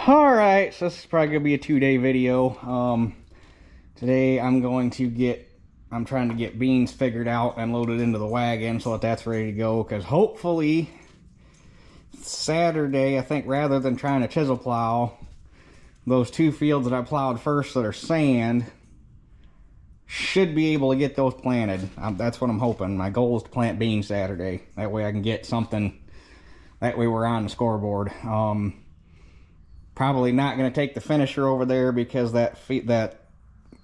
Alright, so this is probably going to be a 2-day video. Today I'm trying to get beans figured out and loaded into the wagon so that's ready to go, because hopefully Saturday, I think, rather than trying to chisel plow, those 2 fields that I plowed first that are sand, should be able to get those planted. That's what I'm hoping. My goal is to plant beans Saturday. That way I can get something. That way we're on the scoreboard. Probably not going to take the finisher over there because that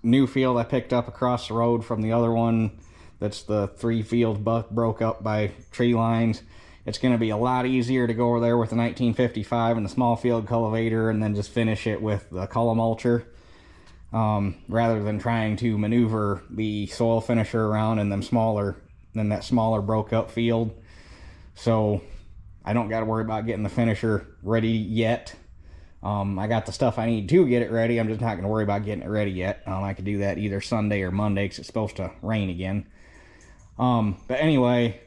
new field I picked up across the road from the other one, that's the 3 fields broke up by tree lines. It's going to be a lot easier to go over there with the 1955 and the small field cultivator and then just finish it with the column mulcher, rather than trying to maneuver the soil finisher around in that smaller broke up field. So I don't got to worry about getting the finisher ready yet. I got the stuff I need to get it ready. I'm just not going to worry about getting it ready yet. I could do that either Sunday or Monday because it's supposed to rain again. But anyway,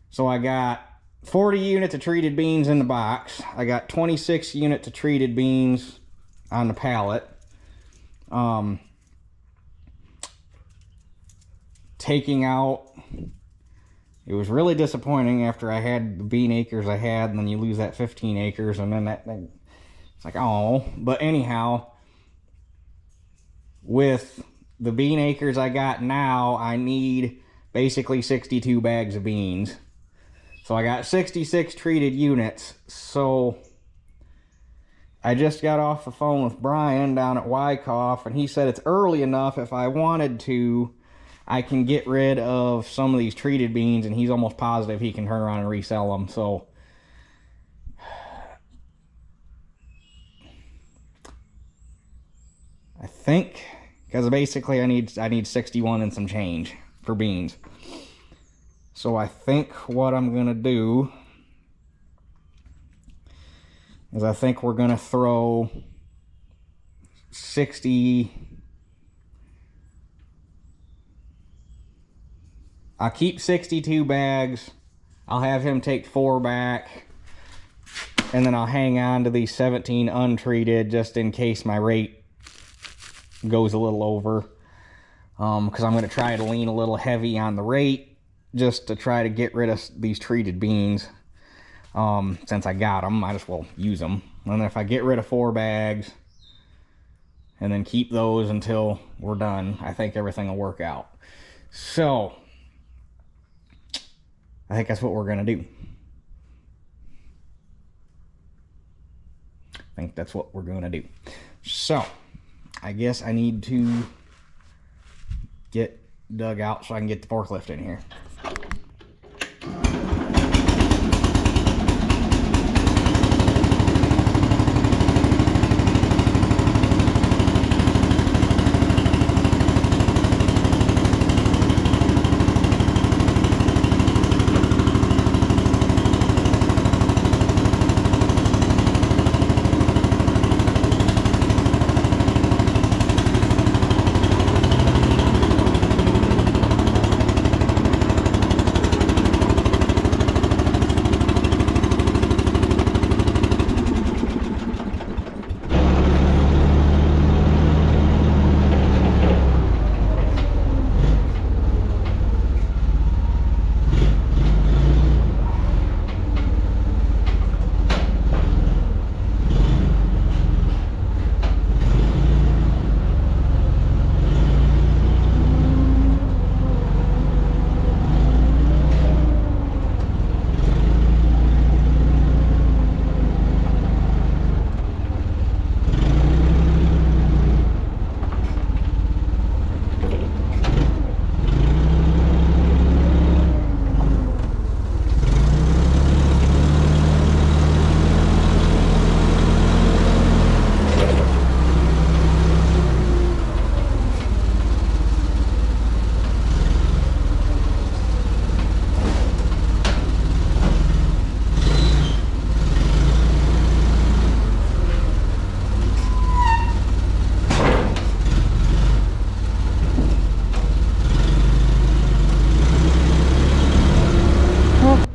so I got 40 units of treated beans in the box. I got 26 units of treated beans on the pallet. Taking out, it was really disappointing after I had the bean acres I had, and then you lose that 15 acres, and then it's like, oh. But anyhow, with the bean acres I got now, I need basically 62 bags of beans. So I got 66 treated units. So I just got off the phone with Brian down at Wyckoff, and he said it's early enough, if I wanted to, I can get rid of some of these treated beans, and he's almost positive he can turn around and resell them. So I think, because basically I need 61 and some change for beans. So I think what I'm gonna do is I think we're gonna throw 60. I'll keep 62 bags. I'll have him take 4 back, and then I'll hang on to these 17 untreated just in case my rate goes a little over, because I'm going to try to lean a little heavy on the rate just to try to get rid of these treated beans. Since I got them, might as well use them. And then if I get rid of 4 bags and then keep those until we're done, I think everything will work out. So I think that's what we're going to do. I think that's what we're going to do. So I guess I need to get dug out so I can get the forklift in here.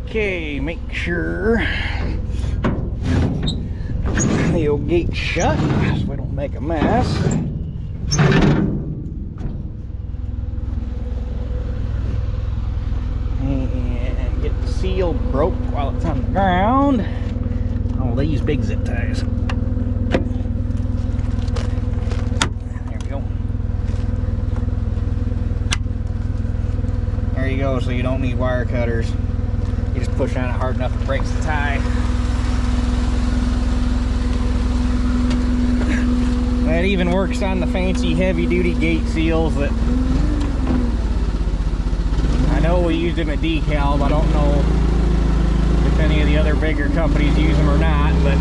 Okay, make sure the old gate shut so we don't make a mess. And get the seal broke while it's on the ground. Oh, they use big zip ties. There we go. There you go, so you don't need wire cutters. You just push on it hard enough it breaks the tie. That even works on the fancy heavy-duty gate seals that I know we used them at DeKalb. I don't know if any of the other bigger companies use them or not, but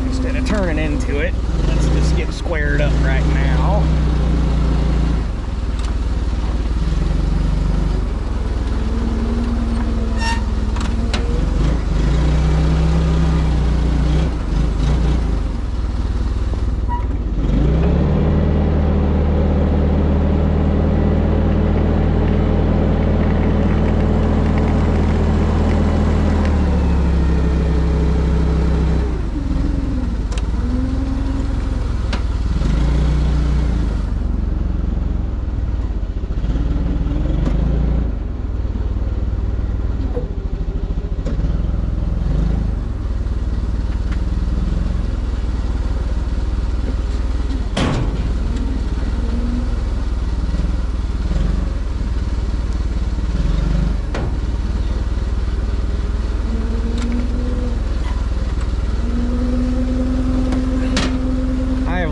instead of turning into it, let's just get squared up right now.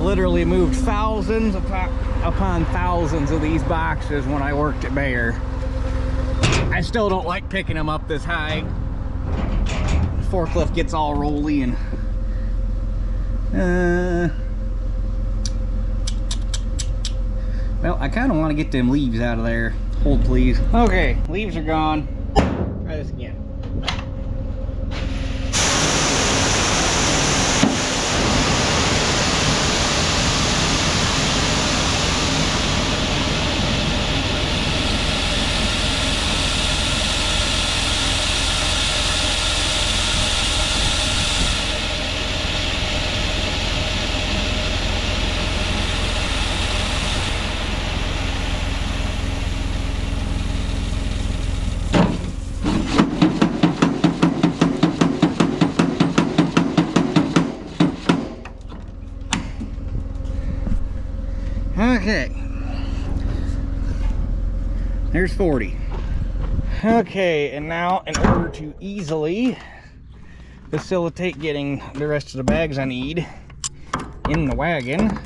Literally moved thousands upon thousands of these boxes when I worked at Bayer. I still don't like picking them up this high. The forklift gets all rolly and well, I kind of want to get them leaves out of there. Hold please. Okay, leaves are gone. Try this again. Okay, there's 40. Okay, and now in order to easily facilitate getting the rest of the bags I need in the wagon,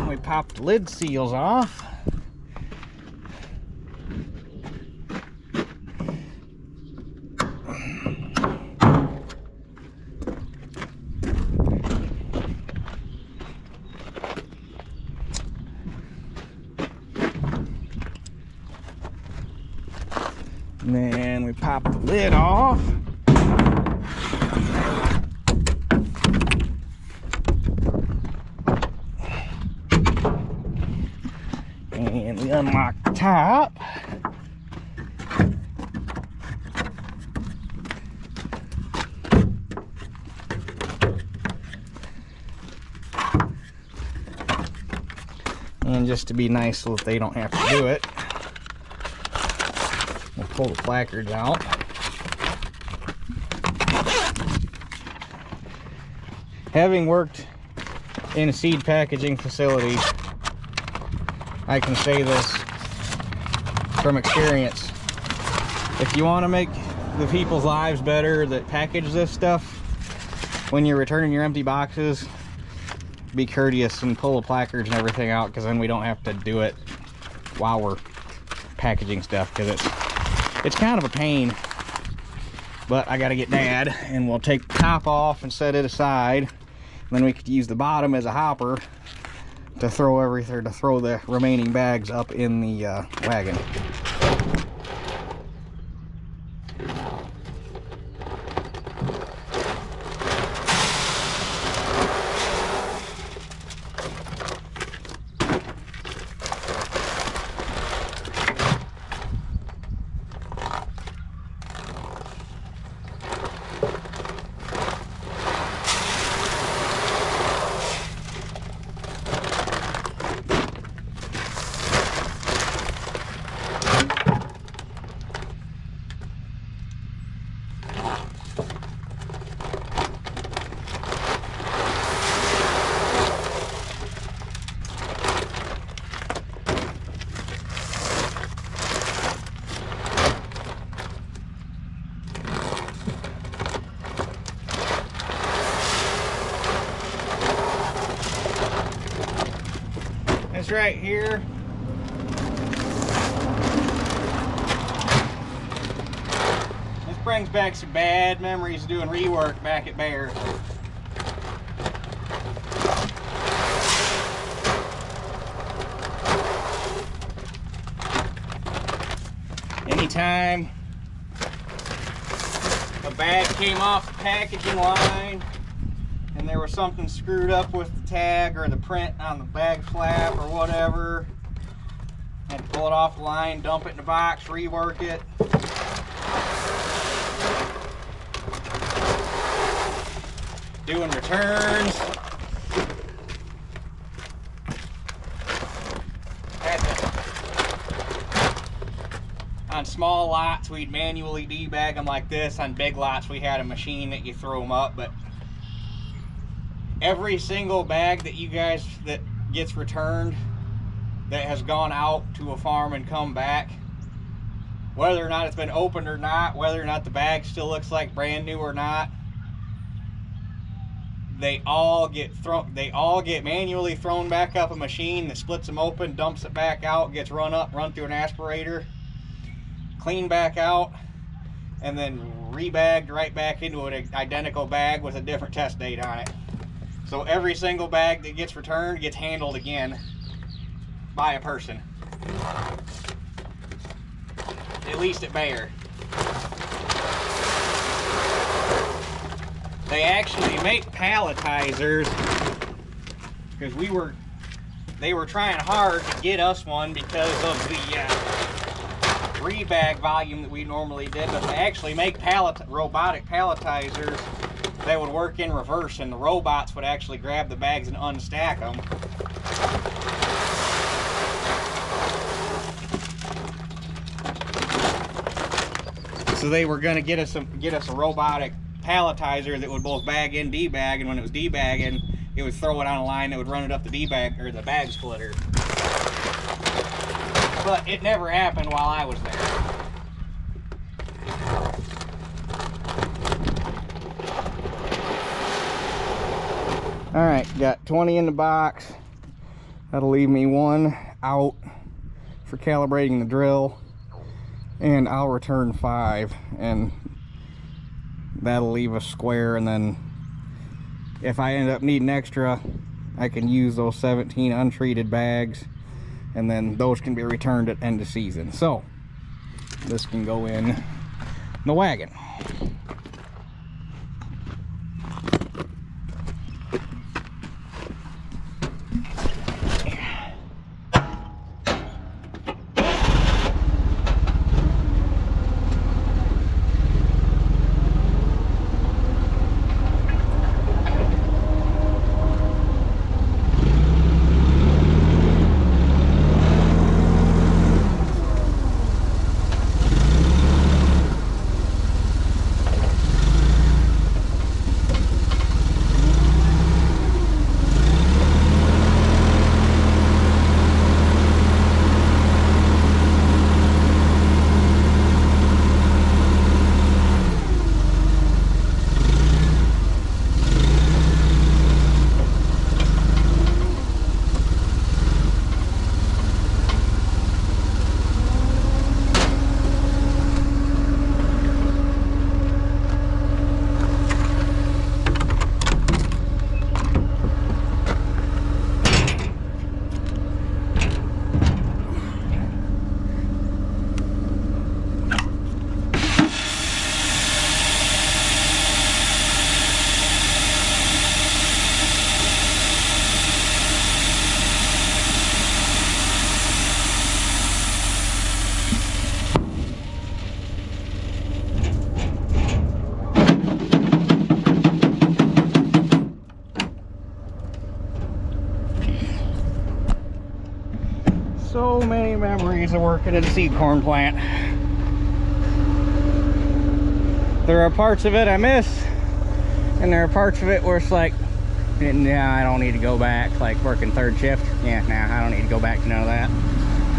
we pop the lid seals off. And then we pop the lid off. And we unlock the top. And just to be nice so that they don't have to do it, we'll pull the placards out. Having worked in a seed packaging facility, I can say this from experience. If you want to make the people's lives better that package this stuff, when you're returning your empty boxes, be courteous and pull the placards and everything out, because then we don't have to do it while we're packaging stuff, because it's kind of a pain. But I gotta get Dad, and we'll take the top off and set it aside. And then we could use the bottom as a hopper to throw everything, to throw the remaining bags up in the wagon. is right here. This brings back some bad memories of doing rework back at Bear. Anytime a bag came off the packaging line and there was something screwed up with the tag or the print on the bag flap or whatever, I had to pull it off the line, dump it in the box, rework it. Doing returns. On small lots, we'd manually debag them like this. On big lots, we had a machine that you throw them up. But every single bag that you guys that gets returned that has gone out to a farm and come back, whether or not it's been opened or not, whether or not the bag still looks like brand new or not, they all get manually thrown back up a machine that splits them open, dumps it back out, gets run through an aspirator, cleaned back out, and then rebagged right back into an identical bag with a different test date on it. So every single bag that gets returned gets handled again by a person. At least at Bayer. They actually make palletizers because they were trying hard to get us one because of the rebag volume that we normally did, but they actually make robotic palletizers that would work in reverse, and the robots would actually grab the bags and unstack them. So they were going to get us a robotic palletizer that would both bag and debag, and when it was debagging, it would throw it on a line that would run it up the debag or the bag splitter. But it never happened while I was there. Alright, got 20 in the box. That'll leave me one out for calibrating the drill. And I'll return 5. And that'll leave a square. And then if I end up needing extra, I can use those 17 untreated bags. And then those can be returned at end of season. So this can go in the wagon. So many memories of working at a seed corn plant. There are parts of it I miss, and there are parts of it where it's like, yeah, I don't need to go back, like working third shift. Yeah, nah, I don't need to go back to none of that.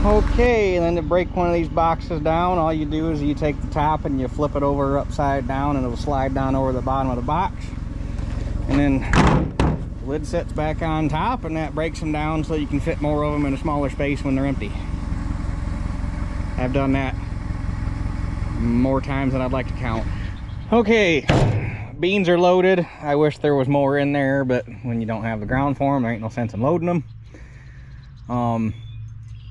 Okay, and then to break one of these boxes down, all you do is you take the top and you flip it over upside down, and it'll slide down over the bottom of the box. And then lid sits back on top, and that breaks them down so you can fit more of them in a smaller space when they're empty. I've done that more times than I'd like to count. Okay, beans are loaded. I wish there was more in there, but when you don't have the ground for them, there ain't no sense in loading them.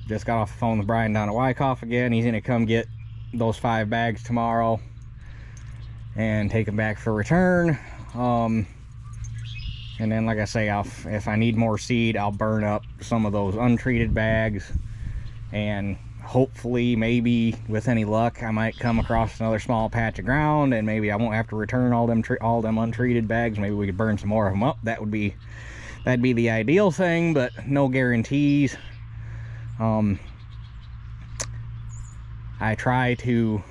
Just got off the phone with Brian down at Wyckoff again. He's gonna come get those 5 bags tomorrow and take them back for return. And then, like I say, if I need more seed, I'll burn up some of those untreated bags, and hopefully, maybe with any luck, I might come across another small patch of ground, and maybe I won't have to return all them untreated bags. Maybe we could burn some more of them up. That'd be the ideal thing, but no guarantees. I try to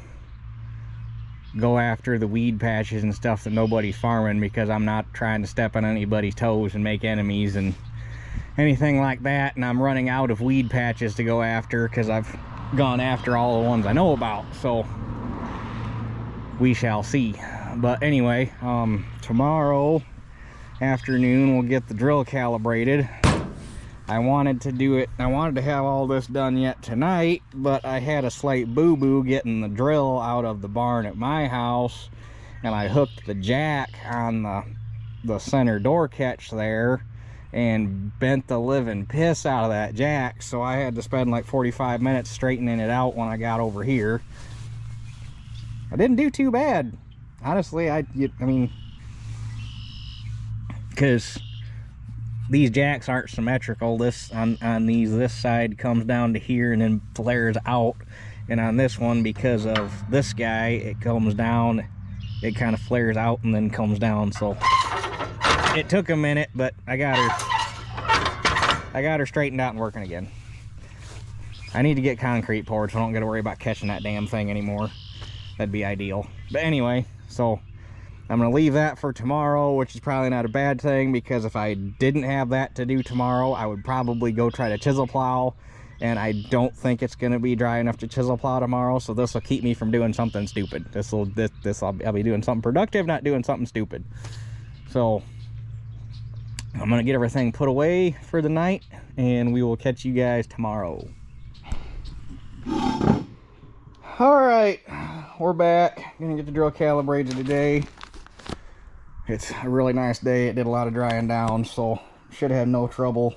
go after the weed patches and stuff that nobody's farming, because I'm not trying to step on anybody's toes and make enemies and anything like that, and I'm running out of weed patches to go after because I've gone after all the ones I know about, so we shall see. But anyway, tomorrow afternoon we'll get the drill calibrated. I wanted to have all this done yet tonight, but I had a slight boo-boo getting the drill out of the barn at my house, and I hooked the jack on the center door catch there and bent the living piss out of that jack, so I had to spend like 45 minutes straightening it out when I got over here. I didn't do too bad, honestly. I mean, because these jacks aren't symmetrical. This this side comes down to here and then flares out, and on this one, because of this guy, it comes down, it kind of flares out and then comes down. So it took a minute, but I got her straightened out and working again. I need to get concrete poured so I don't got to worry about catching that damn thing anymore. That'd be ideal. But anyway, so I'm going to leave that for tomorrow, which is probably not a bad thing, because if I didn't have that to do tomorrow, I would probably go try to chisel plow, and I don't think it's going to be dry enough to chisel plow tomorrow, so this will keep me from doing something stupid. I'll be doing something productive, not doing something stupid. So I'm going to get everything put away for the night, and we will catch you guys tomorrow. All right, we're back. Gonna get the drill calibrated today. It's a really nice day. It did a lot of drying down, so should have no trouble,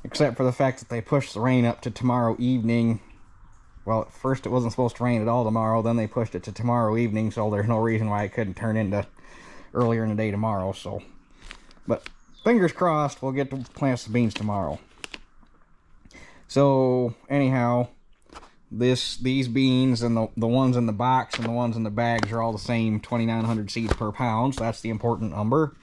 except for the fact that they pushed the rain up to tomorrow evening. Well, at first it wasn't supposed to rain at all tomorrow, then they pushed it to tomorrow evening, so there's no reason why it couldn't turn into earlier in the day tomorrow. So, but fingers crossed, we'll get to plant some beans tomorrow. So anyhow, these beans and the ones in the box and the ones in the bags are all the same, 2,900 seeds per pound, so that's the important number.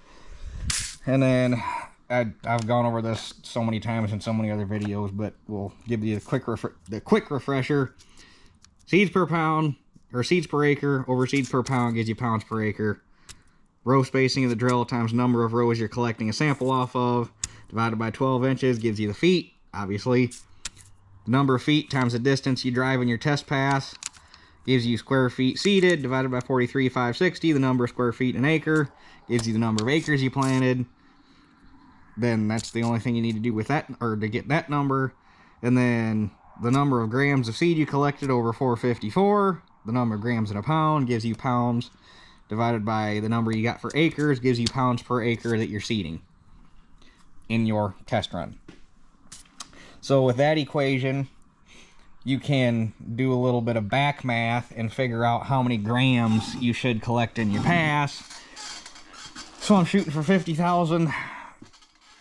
And then I've gone over this so many times in so many other videos, but we'll give you the quick refresher. Seeds per pound, or seeds per acre over seeds per pound gives you pounds per acre. Row spacing of the drill times number of rows you're collecting a sample off of, divided by 12 inches gives you the feet, obviously. Number of feet times the distance you drive in your test pass gives you square feet seeded, divided by 43,560. The number of square feet in an acre gives you the number of acres you planted. Then that's the only thing you need to do with that, or to get that number. And then the number of grams of seed you collected over 454. The number of grams in a pound gives you pounds, divided by the number you got for acres gives you pounds per acre that you're seeding in your test run. So with that equation, you can do a little bit of back math and figure out how many grams you should collect in your pass. So I'm shooting for 50,000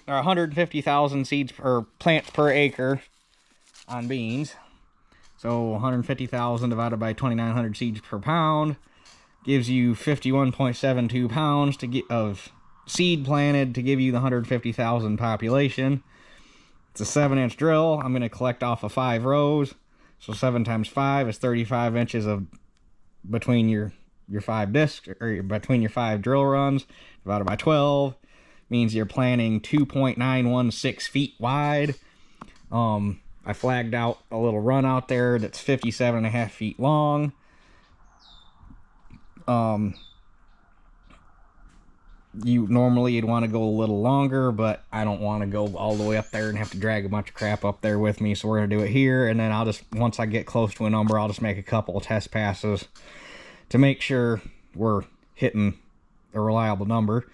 or 150,000 seeds or plants per acre on beans. So 150,000 divided by 2,900 seeds per pound gives you 51.72 pounds of seed planted to give you the 150,000 population. It's a 7-inch drill. I'm going to collect off of 5 rows. So 7 times 5 is 35 inches of between your 5 discs, or between your 5 drill runs, divided by 12 means you're planting 2.916 feet wide. I flagged out a little run out there that's 57.5 feet long. Normally you'd want to go a little longer, but I don't want to go all the way up there and have to drag a bunch of crap up there with me. So we're going to do it here, and then I'll just, once I get close to a number, I'll just make a couple of test passes to make sure we're hitting a reliable number.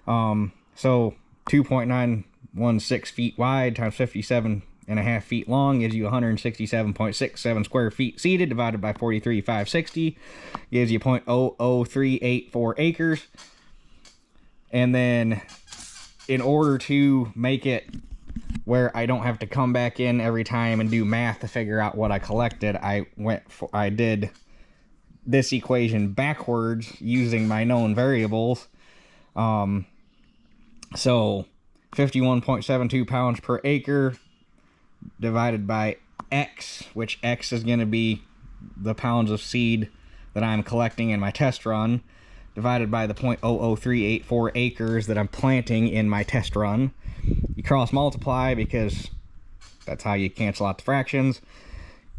So 2.916 feet wide times 57.5 feet long gives you 167.67 square feet seated, divided by 43,560 gives you 0.00384 acres. And then in order to make it where I don't have to come back in every time and do math to figure out what I collected, I did this equation backwards using my known variables. So 51.72 pounds per acre divided by X, which X is going to be the pounds of seed that I'm collecting in my test run, divided by the 0.00384 acres that I'm planting in my test run. You cross multiply because that's how you cancel out the fractions.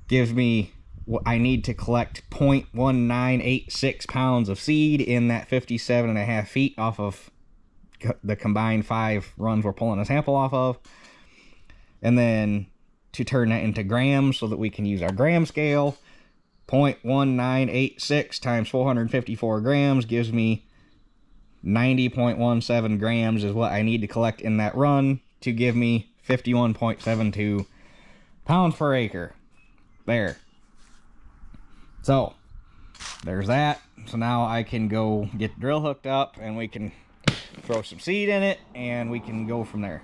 Gives me what I need to collect 0.1986 pounds of seed in that 57.5 feet off of the combined 5 runs we're pulling a sample off of. And then to turn that into grams so that we can use our gram scale, 0.1986 times 454 grams gives me 90.17 grams is what I need to collect in that run to give me 51.72 pounds per acre. There. So, there's that. So now I can go get the drill hooked up and we can throw some seed in it and we can go from there.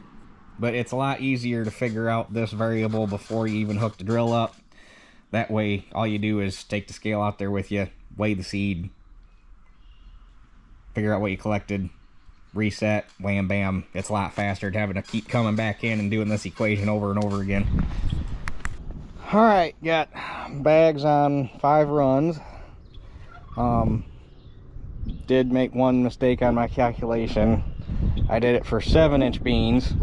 But it's a lot easier to figure out this variable before you even hook the drill up. That way, all you do is take the scale out there with you, weigh the seed, figure out what you collected, reset, wham, bam. It's a lot faster than having to keep coming back in and doing this equation over and over again. All right, got bags on 5 runs. Did make one mistake on my calculation. I did it for 7-inch beans.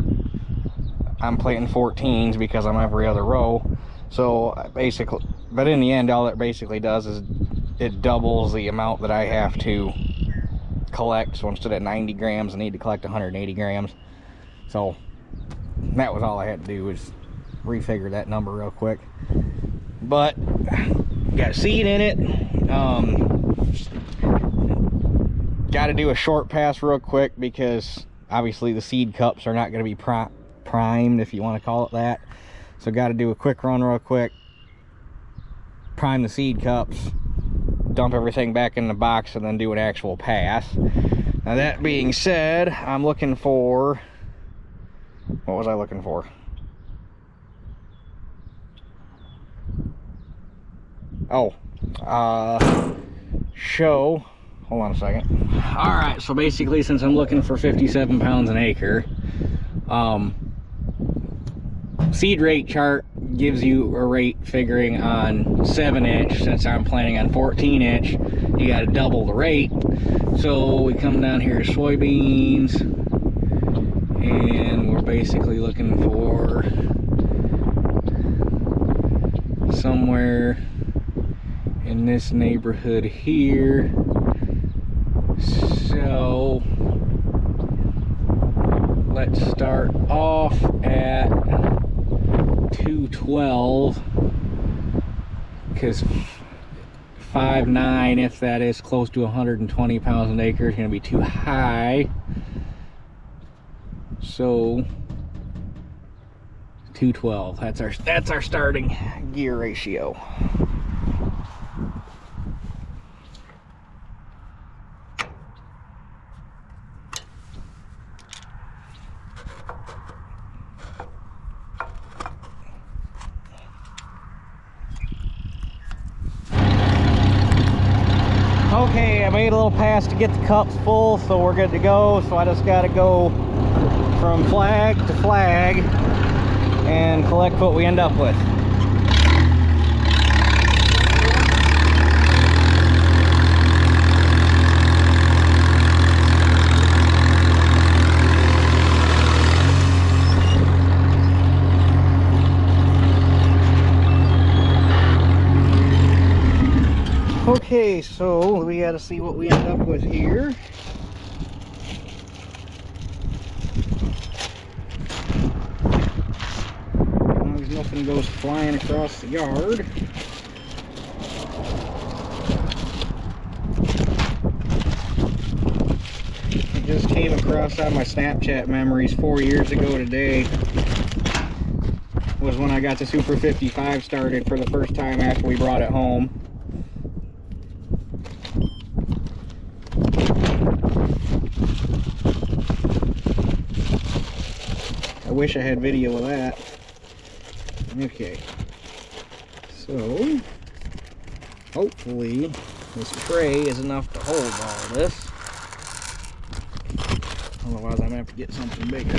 I'm planting 14s because I'm every other row. So basically, but in the end, all it basically does is it doubles the amount that I have to collect. So instead of 90 grams, I need to collect 180 grams. So that was all I had to do, was refigure that number real quick. But got seed in it. Got to do a short pass real quick because obviously the seed cups are not going to be primed, if you want to call it that. So got to do a quick run real quick, prime the seed cups, dump everything back in the box, and then do an actual pass. Now that being said, I'm looking for, what was I looking for? Oh, hold on a second. All right, so basically, since I'm looking for 57 pounds an acre, seed rate chart gives you a rate figuring on 7-inch. Since I'm planning on 14-inch, you got to double the rate. So we come down here to soybeans, and we're basically looking for somewhere in this neighborhood here. So let's start off at 212, because 5.9, if that is close to 120 pounds an acre, is going to be too high. So 212, that's our starting gear ratio. Okay, I made a little pass to get the cups full, so we're good to go. So I just got to go from flag to flag and collect what we end up with. Okay, so we got to see what we end up with here. nothing goes flying across the yard. It just came across on my Snapchat memories 4 years ago today. Was when I got the Super 55 started for the first time after we brought it home. I wish I had video of that. Okay, so hopefully this tray is enough to hold all this. Otherwise I'm gonna have to get something bigger.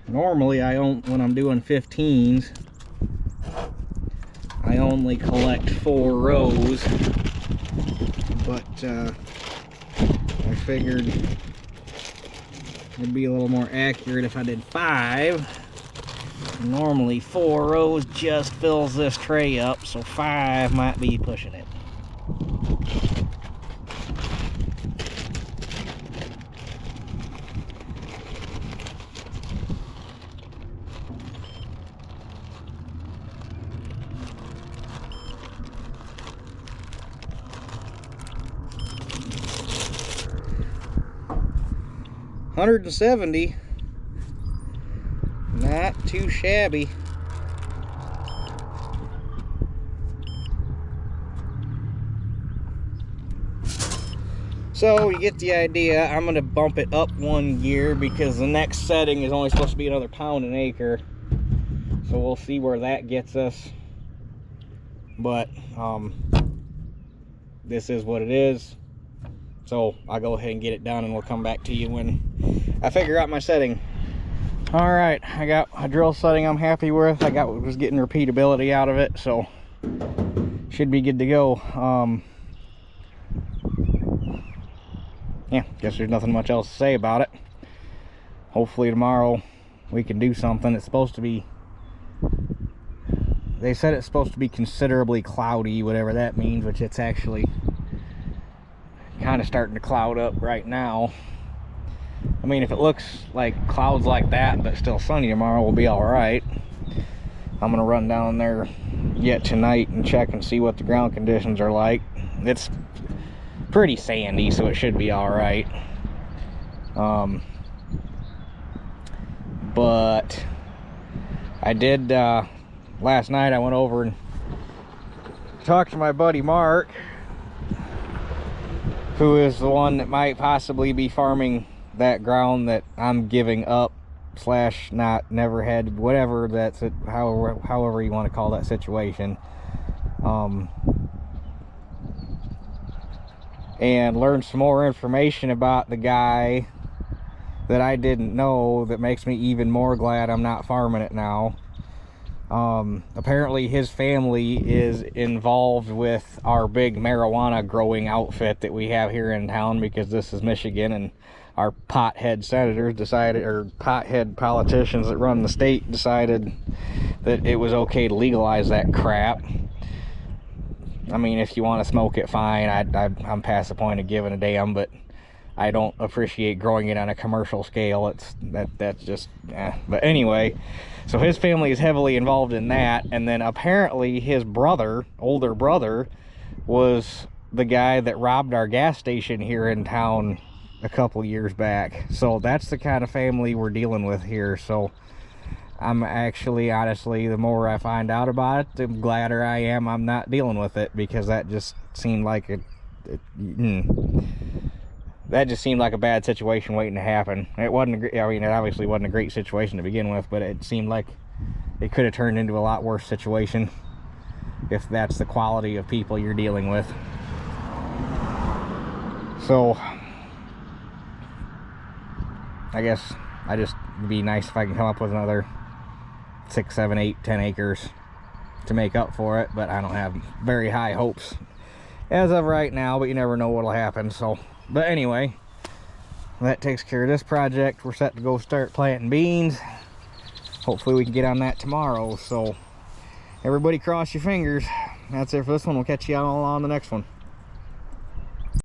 Normally when I'm doing 15s, I only collect 4 rows, but I figured it'd be a little more accurate if I did 5. Normally 4 rows just fills this tray up, so 5 might be pushing it. $170, not too shabby. So you get the idea. I'm going to bump it up 1 gear because the next setting is only supposed to be another pound an acre. So we'll see where that gets us. But this is what it is. So I'll go ahead and get it done and we'll come back to you when I figure out my setting. All right, I got a drill setting I'm happy with. I was getting repeatability out of it, so should be good to go. Yeah, guess there's nothing much else to say about it. Hopefully tomorrow we can do something. It's supposed to be, they said it's supposed to be considerably cloudy, whatever that means, which it's actually kind of starting to cloud up right now. I mean, if it looks like clouds like that but still sunny tomorrow, we'll be all right. I'm gonna run down there yet tonight and check and see what the ground conditions are like. It's pretty sandy, so it should be all right. But I did last night I went over and talked to my buddy Mark, who is the one that might possibly be farming that ground that I'm giving up / not never had, whatever that's it, however you want to call that situation. And learned some more information about the guy that I didn't know, that makes me even more glad I'm not farming it now. Apparently his family is involved with our big marijuana growing outfit that we have here in town, because this is Michigan and our pothead senators decided, or pothead politicians that run the state decided that it was okay to legalize that crap. I mean, if you want to smoke it, fine. I'm past the point of giving a damn, but I don't appreciate growing it on a commercial scale. That's just But anyway, so his family is heavily involved in that, and then apparently his brother, older brother, was the guy that robbed our gas station here in town a couple years back. So that's the kind of family we're dealing with here. So I'm actually, honestly, the more I find out about it, the gladder I am I'm not dealing with it, because that just seemed like that just seemed like a bad situation waiting to happen. It wasn't I mean, it obviously wasn't a great situation to begin with, but it seemed like it could have turned into a lot worse situation if that's the quality of people you're dealing with. So I guess it'd be nice if I can come up with another 6, 7, 8, 10 acres to make up for it, but I don't have very high hopes as of right now, but you never know what'll happen. So, but anyway, that takes care of this project. We're set to go start planting beans. Hopefully we can get on that tomorrow. So everybody cross your fingers. That's it for this one. We'll catch you all on the next one.